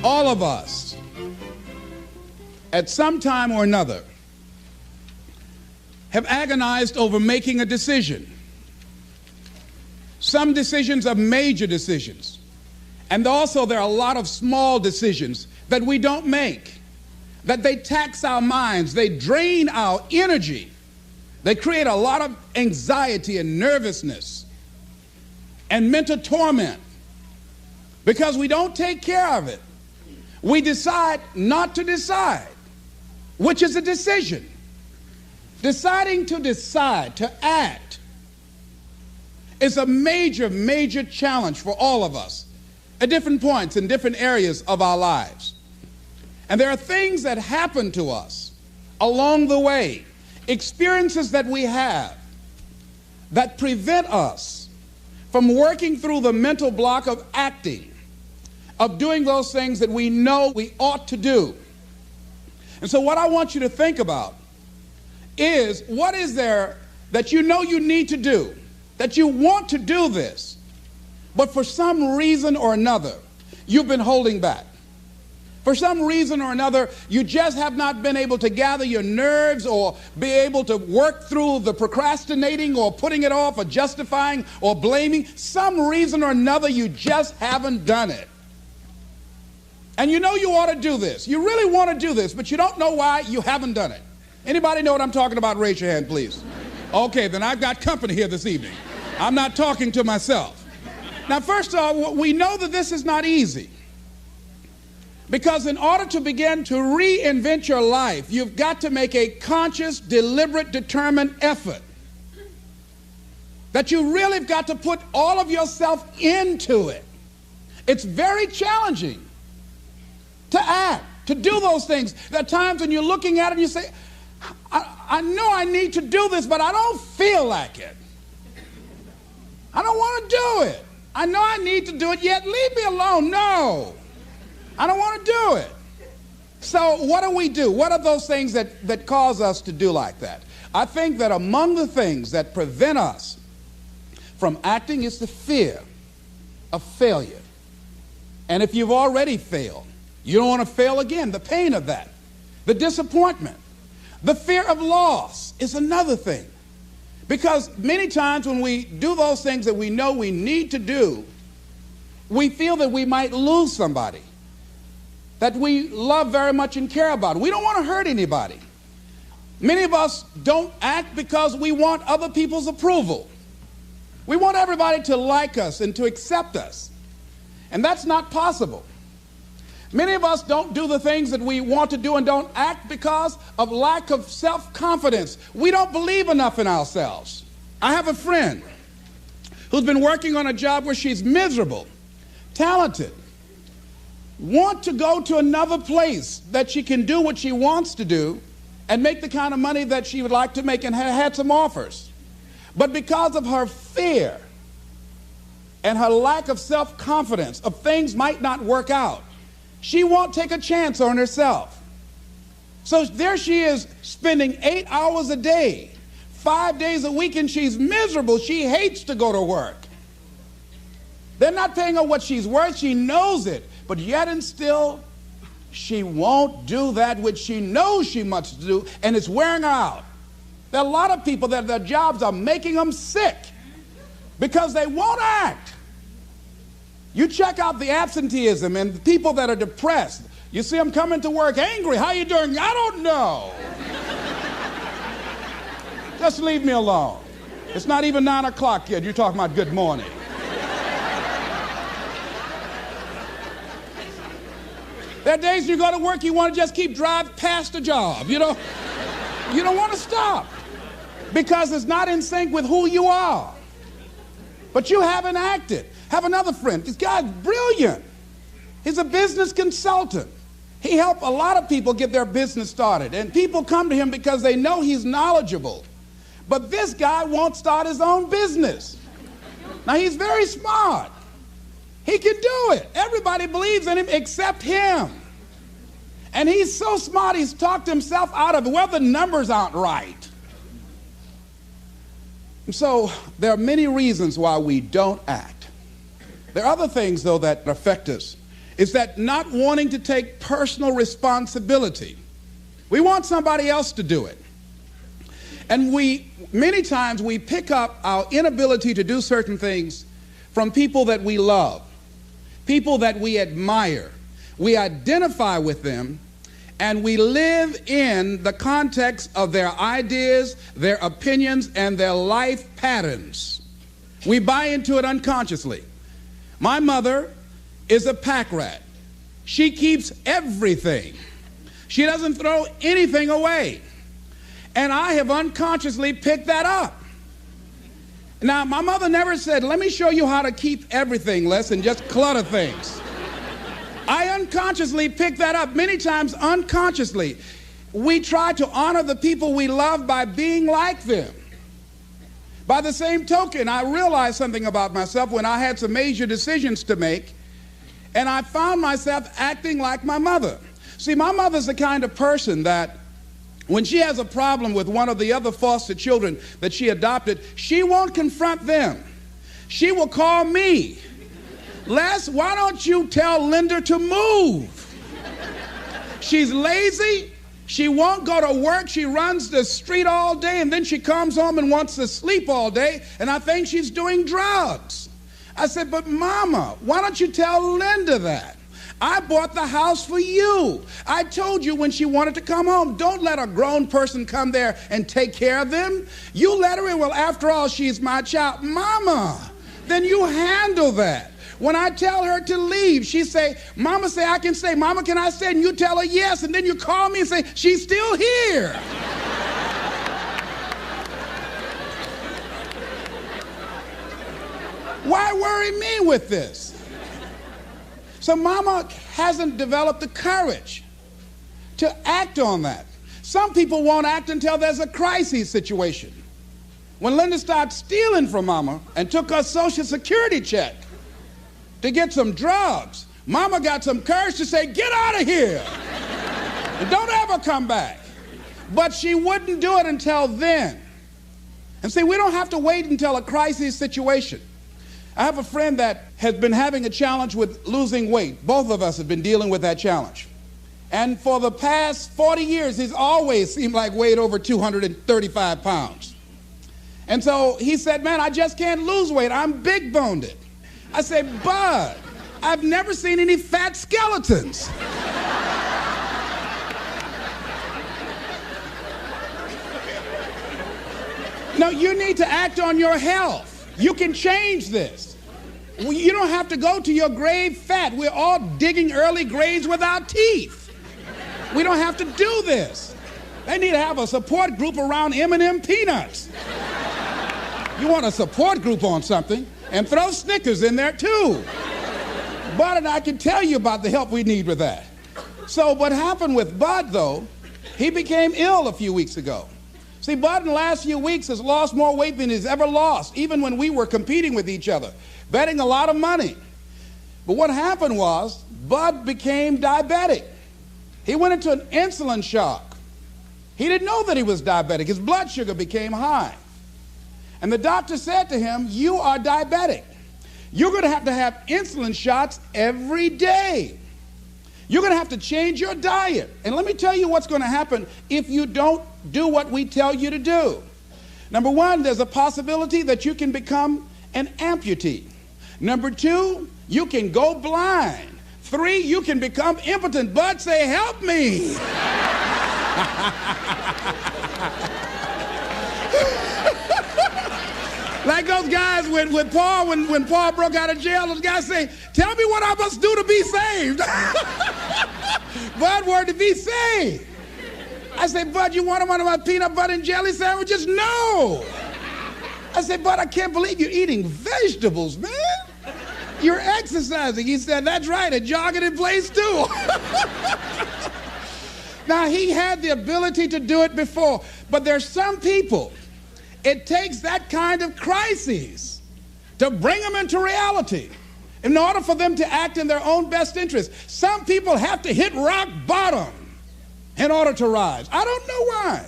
All of us, at some time or another, have agonized over making a decision. Some decisions are major decisions. And also there are a lot of small decisions that we don't make, that they tax our minds, they drain our energy, they create a lot of anxiety and nervousness and mental torment because we don't take care of it. We decide not to decide, which is a decision. Deciding to decide, to act, is a major, major challenge for all of us at different points in different areas of our lives. And there are things that happen to us along the way, experiences that we have that prevent us from working through the mental block of acting, of doing those things that we know we ought to do. And so what I want you to think about is, what is there that you know you need to do, that you want to do this, but for some reason or another, you've been holding back. For some reason or another, you just have not been able to gather your nerves or be able to work through the procrastinating or putting it off or justifying or blaming. Some reason or another, you just haven't done it. And you know you ought to do this. You really want to do this, but you don't know why you haven't done it. Anybody know what I'm talking about? Raise your hand, please. Okay, then I've got company here this evening. I'm not talking to myself. Now, first of all, we know that this is not easy. Because in order to begin to reinvent your life, you've got to make a conscious, deliberate, determined effort. That you really have got to put all of yourself into it. It's very challenging to act, to do those things. There are times when you're looking at it and you say, I know I need to do this, but I don't feel like it. I don't want to do it. I know I need to do it, yet leave me alone. No, I don't want to do it. So what do we do? What are those things that cause us to do like that? I think that among the things that prevent us from acting is the fear of failure. And if you've already failed, you don't want to fail again. The pain of that, the disappointment, the fear of loss is another thing. Because many times when we do those things that we know we need to do, we feel that we might lose somebody that we love very much and care about. We don't want to hurt anybody. Many of us don't act because we want other people's approval. We want everybody to like us and to accept us. And that's not possible. Many of us don't do the things that we want to do and don't act because of lack of self-confidence. We don't believe enough in ourselves. I have a friend who's been working on a job where she's miserable, talented, want to go to another place that she can do what she wants to do and make the kind of money that she would like to make, and had some offers. But because of her fear and her lack of self-confidence of things might not work out, she won't take a chance on herself. So there she is spending 8 hours a day, 5 days a week, and she's miserable. She hates to go to work. They're not paying her what she's worth. She knows it. But yet and still, she won't do that which she knows she must do, and it's wearing her out. There are a lot of people that their jobs are making them sick because they won't act. You check out the absenteeism and the people that are depressed. You see them coming to work angry. How you doing? I don't know. Just leave me alone. It's not even 9 o'clock yet. You're talking about good morning. There are days you go to work, you want to just keep driving past the job. You don't want to stop because it's not in sync with who you are. But you haven't acted. Have another friend. This guy's brilliant. He's a business consultant. He helped a lot of people get their business started. And people come to him because they know he's knowledgeable. But this guy won't start his own business. Now, he's very smart. He can do it. Everybody believes in him except him. And he's so smart, he's talked himself out of it. Well, the numbers aren't right. And so there are many reasons why we don't act. There are other things, though, that affect us is that not wanting to take personal responsibility. We want somebody else to do it. And many times we pick up our inability to do certain things from people that we love, people that we admire. We identify with them, and we live in the context of their ideas, their opinions, and their life patterns. We buy into it unconsciously. My mother is a pack rat. She keeps everything. She doesn't throw anything away. And I have unconsciously picked that up. Now, my mother never said, let me show you how to keep everything, Les, and just clutter things. I unconsciously picked that up, many times unconsciously. We try to honor the people we love by being like them. By the same token, I realized something about myself when I had some major decisions to make, and I found myself acting like my mother. See, my mother's the kind of person that when she has a problem with one of the other foster children that she adopted, she won't confront them. She will call me. Les, why don't you tell Linda to move? She's lazy. She won't go to work. She runs the street all day, and then she comes home and wants to sleep all day, and I think she's doing drugs. I said, but Mama, why don't you tell Linda that? I bought the house for you. I told you when she wanted to come home, don't let a grown person come there and take care of them. You let her in. Well, after all, she's my child. Mama, then you handle that. When I tell her to leave, she say, Mama say I can stay. Mama, can I stay? And you tell her yes, and then you call me and say, she's still here. Why worry me with this? So Mama hasn't developed the courage to act on that. Some people won't act until there's a crisis situation. When Linda started stealing from Mama and took her Social Security check to get some drugs, Mama got some courage to say, get out of here and don't ever come back. But she wouldn't do it until then. And see, we don't have to wait until a crisis situation. I have a friend that has been having a challenge with losing weight. Both of us have been dealing with that challenge. And for the past 40 years, he's always seemed like weighed over 235 pounds. And so he said, man, I just can't lose weight. I'm big-boned. I said, Bud, I've never seen any fat skeletons. No, you need to act on your health. You can change this. You don't have to go to your grave fat. We're all digging early graves with our teeth. We don't have to do this. They need to have a support group around M&M peanuts. You want a support group on something, and throw Snickers in there too. Bud and I can tell you about the help we need with that. So what happened with Bud, though, he became ill a few weeks ago. See, Bud in the last few weeks has lost more weight than he's ever lost, even when we were competing with each other, betting a lot of money. But what happened was, Bud became diabetic. He went into an insulin shock. He didn't know that he was diabetic. His blood sugar became high. And the doctor said to him, you are diabetic. You're going to have insulin shots every day. You're going to have to change your diet. And let me tell you what's going to happen if you don't do what we tell you to do. Number one, there's a possibility that you can become an amputee. Number two, you can go blind. Three, you can become impotent. Bud, say, help me. Like those guys with Paul, when Paul broke out of jail, those guys say, tell me what I must do to be saved. Bud wanted to be saved. I said, Bud, you want one of my peanut butter and jelly sandwiches? No. I said, Bud, I can't believe you're eating vegetables, man. You're exercising. He said, that's right, and jogging in place too. Now, he had the ability to do it before, but there's some people, it takes that kind of crisis to bring them into reality in order for them to act in their own best interest. Some people have to hit rock bottom in order to rise. I don't know why.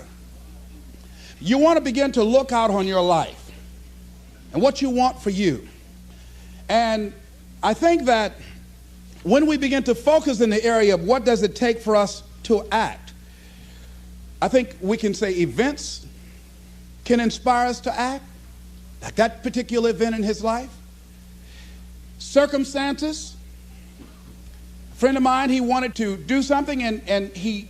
You want to begin to look out on your life and what you want for you. And I think that when we begin to focus in the area of what does it take for us to act, I think we can say events can inspire us to act, like that particular event in his life. Circumstances. A friend of mine, he wanted to do something and he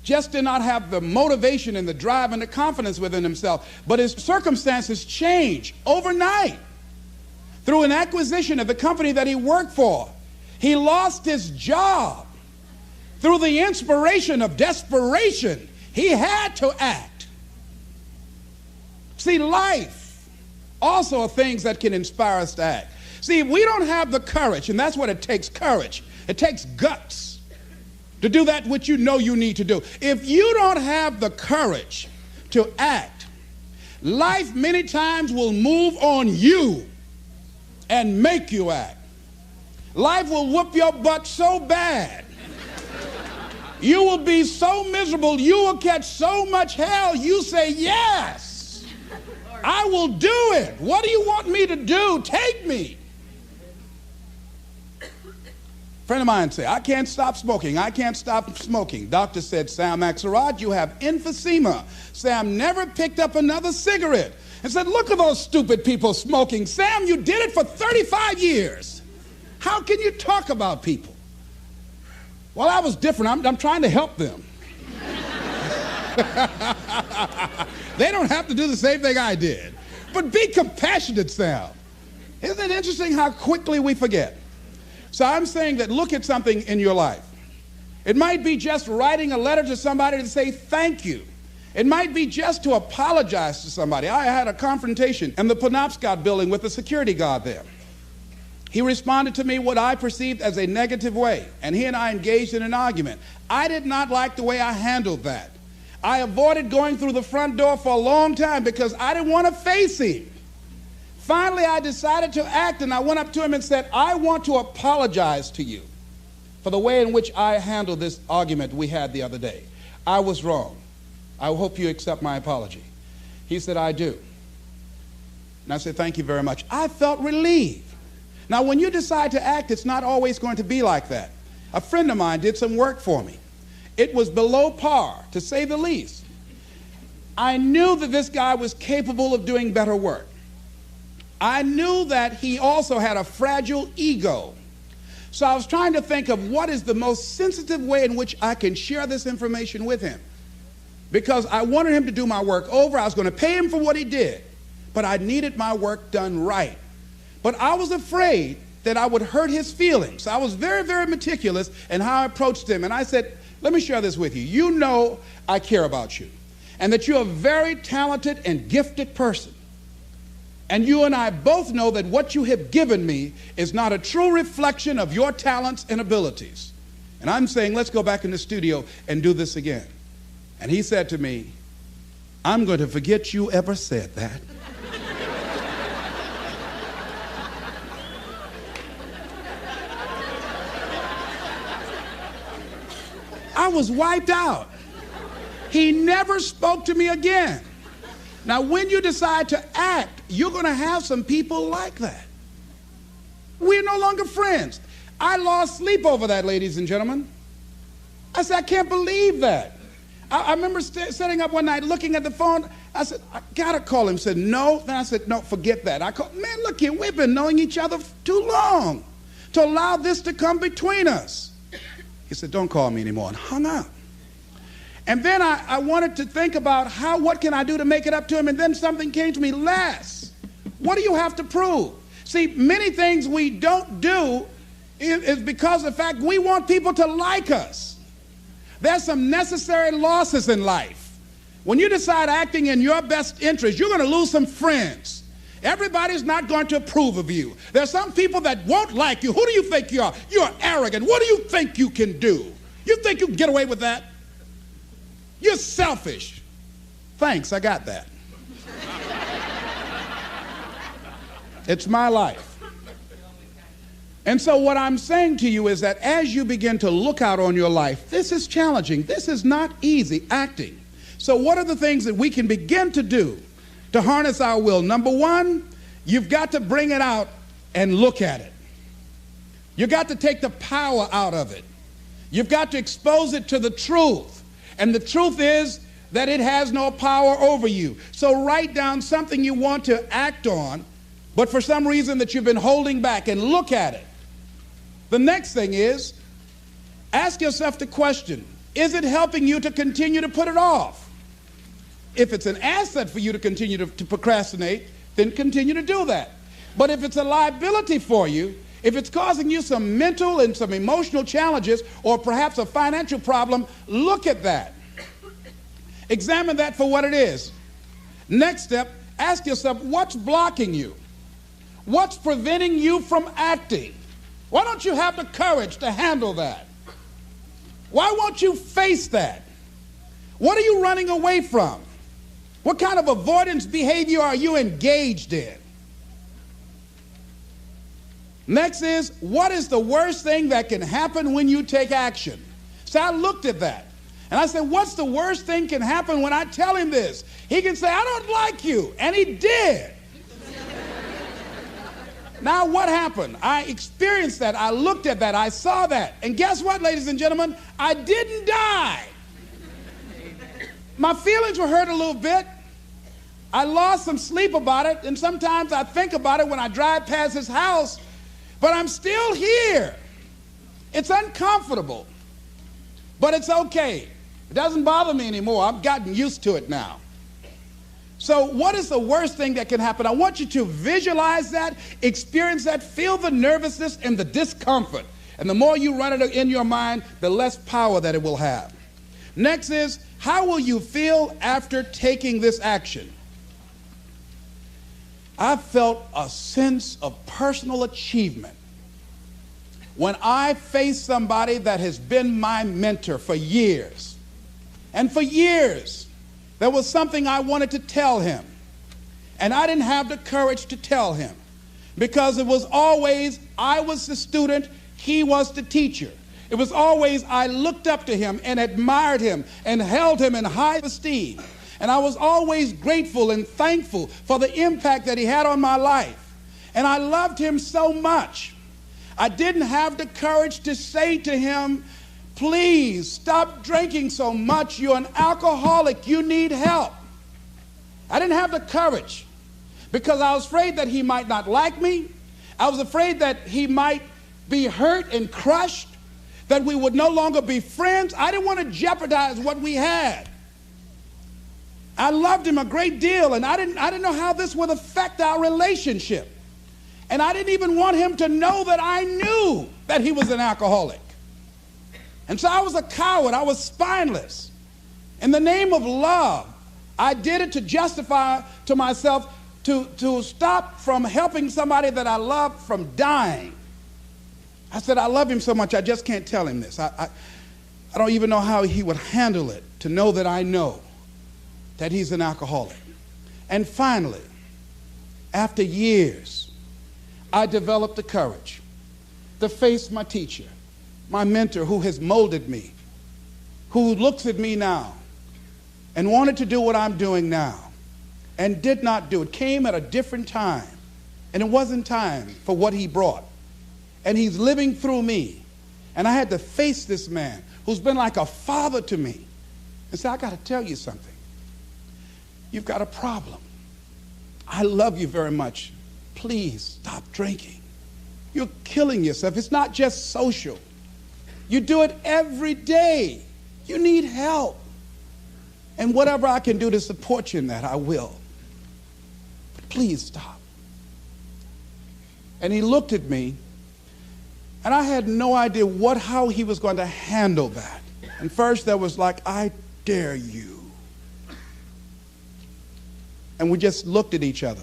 just did not have the motivation and the drive and the confidence within himself. But his circumstances changed overnight through an acquisition of the company that he worked for. He lost his job. Through the inspiration of desperation, he had to act. See, life also are things that can inspire us to act. See, if we don't have the courage, and that's what it takes, courage. It takes guts to do that which you know you need to do. If you don't have the courage to act, life many times will move on you and make you act. Life will whoop your butt so bad. You will be so miserable, you will catch so much hell, you say, yes, I will do it. What do you want me to do? Take me. A friend of mine said, I can't stop smoking. I can't stop smoking. Doctor said, Sam Axelrod, you have emphysema. Sam never picked up another cigarette and said, look at those stupid people smoking. Sam, you did it for 35 years. How can you talk about people? Well, I was different. I'm trying to help them. They don't have to do the same thing I did. But be compassionate, Sam. Isn't it interesting how quickly we forget? So I'm saying that look at something in your life. It might be just writing a letter to somebody to say thank you. It might be just to apologize to somebody. I had a confrontation in the Penobscot building with the security guard there. He responded to me what I perceived as a negative way, and he and I engaged in an argument. I did not like the way I handled that. I avoided going through the front door for a long time because I didn't want to face him. Finally, I decided to act, and I went up to him and said, I want to apologize to you for the way in which I handled this argument we had the other day. I was wrong. I hope you accept my apology. He said, I do. And I said, thank you very much. I felt relieved. Now, when you decide to act, it's not always going to be like that. A friend of mine did some work for me. It was below par, to say the least. I knew that this guy was capable of doing better work. I knew that he also had a fragile ego. So I was trying to think of what is the most sensitive way in which I can share this information with him. Because I wanted him to do my work over. I was going to pay him for what he did. But I needed my work done right. But I was afraid that I would hurt his feelings. I was very, very meticulous in how I approached him. And I said, let me share this with you. You know I care about you. And that you're a very talented and gifted person. And you and I both know that what you have given me is not a true reflection of your talents and abilities. And I'm saying, let's go back in the studio and do this again. And he said to me, I'm going to forget you ever said that. I was wiped out. He never spoke to me again. Now, when you decide to act, you're going to have some people like that. We're no longer friends. I lost sleep over that, ladies and gentlemen. I said, I can't believe that. I remember sitting up one night looking at the phone. I said, I got to call him. He said, no. Then I said, no, forget that. I called, man, look here, we've been knowing each other too long to allow this to come between us. He said, don't call me anymore, and hung up. And then I wanted to think about what can I do to make it up to him, and then something came to me, Les, what do you have to prove? See, many things we don't do is because of the fact we want people to like us. There's some necessary losses in life. When you decide acting in your best interest, you're going to lose some friends. Everybody's not going to approve of you. There's some people that won't like you. Who do you think you are? You're arrogant. What do you think you can do? You think you can get away with that? You're selfish. Thanks, I got that. It's my life. And so what I'm saying to you is that as you begin to look out on your life, this is challenging. This is not easy, acting. So what are the things that we can begin to do to harness our will? Number one, you've got to bring it out and look at it. You got to take the power out of it. You've got to expose it to the truth. And the truth is that it has no power over you. So write down something you want to act on, but for some reason that you've been holding back, and look at it. The next thing is, ask yourself the question, is it helping you to continue to put it off? If it's an asset for you to continue to procrastinate, then continue to do that. But if it's a liability for you, if it's causing you some mental and some emotional challenges, or perhaps a financial problem, look at that. Examine that for what it is. Next step, ask yourself, what's blocking you? What's preventing you from acting? Why don't you have the courage to handle that? Why won't you face that? What are you running away from? What kind of avoidance behavior are you engaged in? Next is, what is the worst thing that can happen when you take action? So I looked at that. And I said, what's the worst thing can happen when I tell him this? He can say, I don't like you. And he did. Now what happened? I experienced that. I looked at that. I saw that. And guess what, ladies and gentlemen? I didn't die. My feelings were hurt a little bit. I lost some sleep about it. And sometimes I think about it when I drive past his house. But I'm still here. It's uncomfortable. But it's okay. It doesn't bother me anymore. I've gotten used to it now. So what is the worst thing that can happen? I want you to visualize that, experience that, feel the nervousness and the discomfort. And the more you run it in your mind, the less power that it will have. Next is, how will you feel after taking this action? I felt a sense of personal achievement when I faced somebody that has been my mentor for years. And for years, there was something I wanted to tell him. And I didn't have the courage to tell him, because it was always, I was the student, he was the teacher. It was always, I looked up to him and admired him and held him in high esteem. And I was always grateful and thankful for the impact that he had on my life. And I loved him so much. I didn't have the courage to say to him, please stop drinking so much. You're an alcoholic. You need help. I didn't have the courage because I was afraid that he might not like me. I was afraid that he might be hurt and crushed, that we would no longer be friends. I didn't want to jeopardize what we had. I loved him a great deal, and I didn't know how this would affect our relationship. And I didn't even want him to know that I knew that he was an alcoholic. And so I was a coward. I was spineless. In the name of love, I did it to justify to myself to stop from helping somebody that I loved from dying. I said, I love him so much, I just can't tell him this. I don't even know how he would handle it, to know that I know that he's an alcoholic. And finally, after years, I developed the courage to face my teacher, my mentor, who has molded me, who looks at me now and wanted to do what I'm doing now and did not do it. Came at a different time, and it wasn't time for what he brought. And he's living through me. And I had to face this man who's been like a father to me and say, I got to tell you something. You've got a problem. I love you very much. Please stop drinking. You're killing yourself. It's not just social. You do it every day. You need help. And whatever I can do to support you in that, I will. But please stop. And he looked at me, and I had no idea how he was going to handle that. And first there was like, I dare you. And we just looked at each other.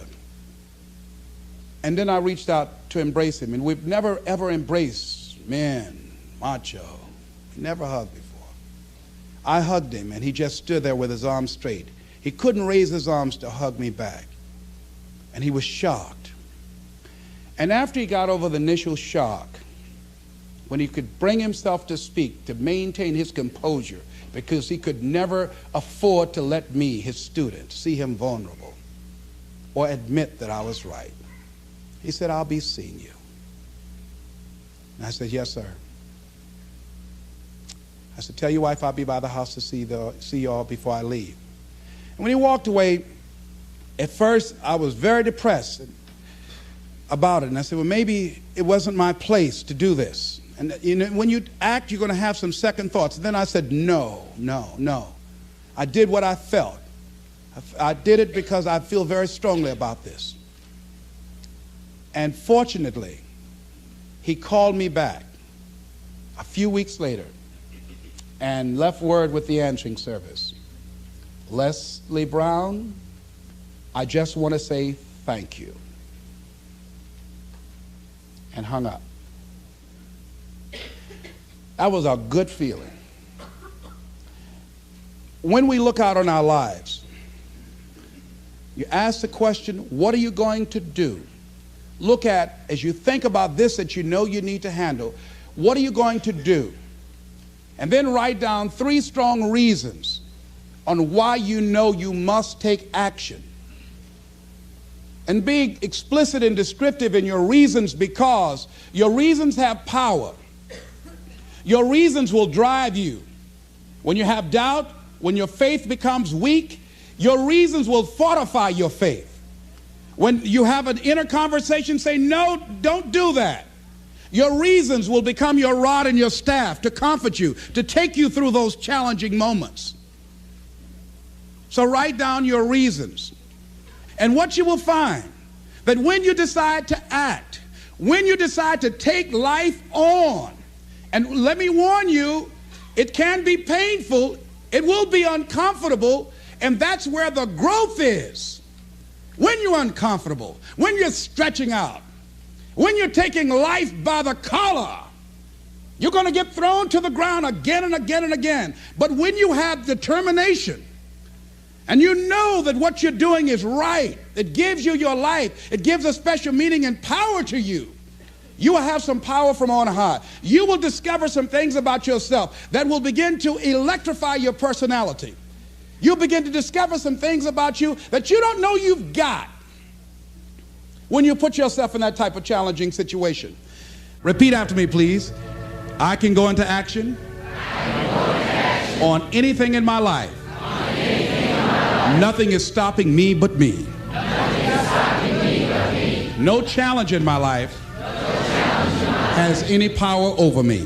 And then I reached out to embrace him. And we've never, ever embraced men, macho. We never hugged before. I hugged him, and he just stood there with his arms straight. He couldn't raise his arms to hug me back. And he was shocked. And after he got over the initial shock, when he could bring himself to speak, to maintain his composure, because he could never afford to let me, his student, see him vulnerable or admit that I was right. He said, I'll be seeing you. And I said, yes, sir. I said, tell your wife I'll be by the house to see y'all before I leave. And when he walked away, at first I was very depressed about it. And I said, well, maybe it wasn't my place to do this. And you know, when you act, you're going to have some second thoughts. And then I said, no. I did what I felt. I did it because I feel very strongly about this. And fortunately, he called me back a few weeks later and left word with the answering service. Leslie Brown, I just want to say thank you. And hung up. That was a good feeling. When we look out on our lives, you ask the question, what are you going to do? Look at, as you think about this that you know you need to handle, what are you going to do? And then write down 3 strong reasons on why you know you must take action. And be explicit and descriptive in your reasons, because your reasons have power. Your reasons will drive you. When you have doubt, when your faith becomes weak, your reasons will fortify your faith. When you have an inner conversation, say, no, don't do that. Your reasons will become your rod and your staff to comfort you, to take you through those challenging moments. So write down your reasons. And what you will find, that when you decide to act, when you decide to take life on, and let me warn you, it can be painful, it will be uncomfortable, and that's where the growth is. When you're uncomfortable, when you're stretching out, when you're taking life by the collar, you're going to get thrown to the ground again and again and again. But when you have determination, and you know that what you're doing is right, it gives you your life, it gives a special meaning and power to you, you will have some power from on high. You will discover some things about yourself that will begin to electrify your personality. You'll begin to discover some things about you that you don't know you've got when you put yourself in that type of challenging situation. Repeat after me, please. I can go into action on anything in my life. Nothing is stopping me but me. No challenge in my life has any power over me.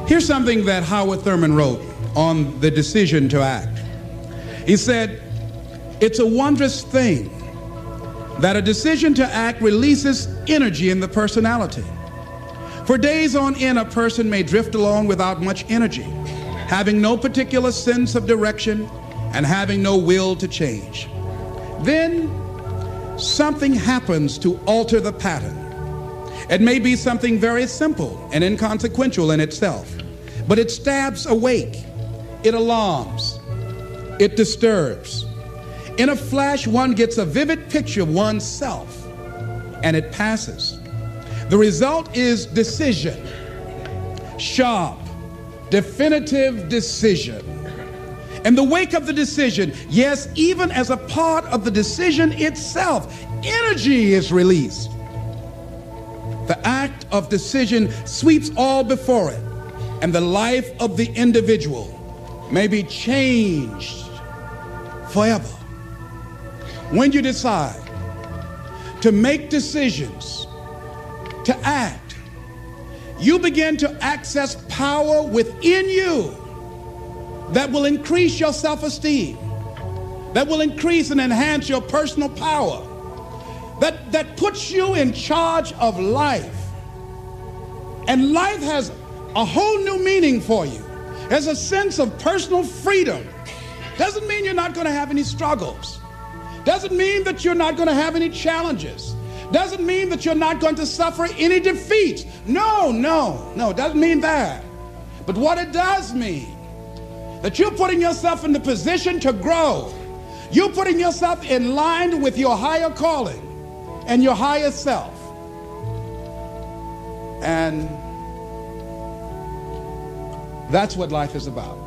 Here's something that Howard Thurman wrote on the decision to act. He said, it's a wondrous thing that a decision to act releases energy in the personality. For days on end, a person may drift along without much energy, having no particular sense of direction and having no will to change. Then something happens to alter the pattern. It may be something very simple and inconsequential in itself, but it stabs awake, it alarms, it disturbs. In a flash, one gets a vivid picture of oneself, and it passes. The result is decision, sharp, definitive decision. In the wake of the decision, yes, even as a part of the decision itself, energy is released. The act of decision sweeps all before it, and the life of the individual may be changed forever. When you decide to make decisions, to act, you begin to access power within you that will increase your self-esteem, that will increase and enhance your personal power, that puts you in charge of life. And life has a whole new meaning for you. There's a sense of personal freedom. Doesn't mean you're not going to have any struggles. Doesn't mean that you're not going to have any challenges. Doesn't mean that you're not going to suffer any defeats. No, doesn't mean that. But what it does mean, that you're putting yourself in the position to grow. You're putting yourself in line with your higher calling and your higher self. And that's what life is about.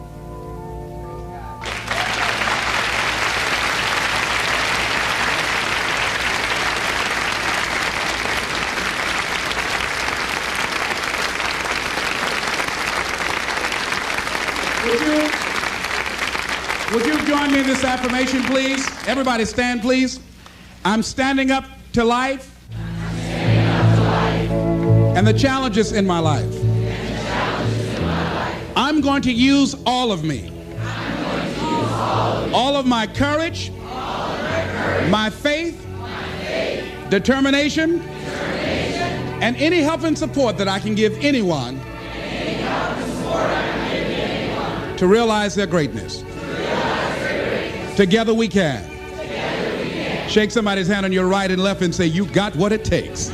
Would you join me in this affirmation, please? Everybody stand, please. I'm standing up to life. And the challenges in my life. I'm going to use all of me. All of my courage, my faith, determination, and any help and support that I can give anyone to realize their greatness. Together we can. Shake somebody's hand on your right and left and say, you got what it takes.